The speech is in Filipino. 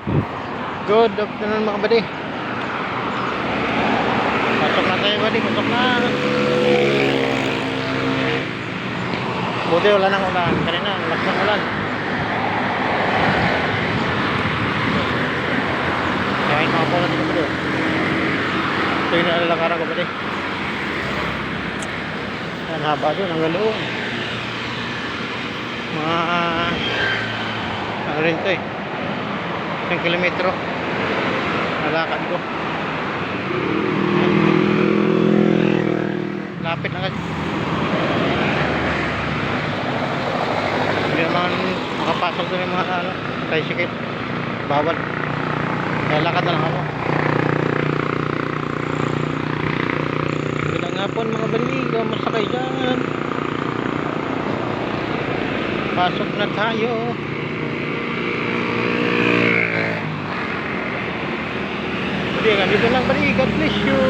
Good afternoon mga buddy. Pasok na tayo buddy, pasok na. Buti wala nang ulan. Kanina, lakas ng ulan. Kaya mga pula dito buddy. Ito yung nalalakaran ko buddy. Ang haba doon, ang galoon. Mga ano rin ito eh. 1 kilometro. Nalakad ko. Lapit na kasi. Hindi naman makapasok doon yung mga tricycle. Bawal. Kaya lakad na lang ako. Bilang hapon mga baliga, masakay dyan. Pasok na tayo. Dito lang bali, God bless you.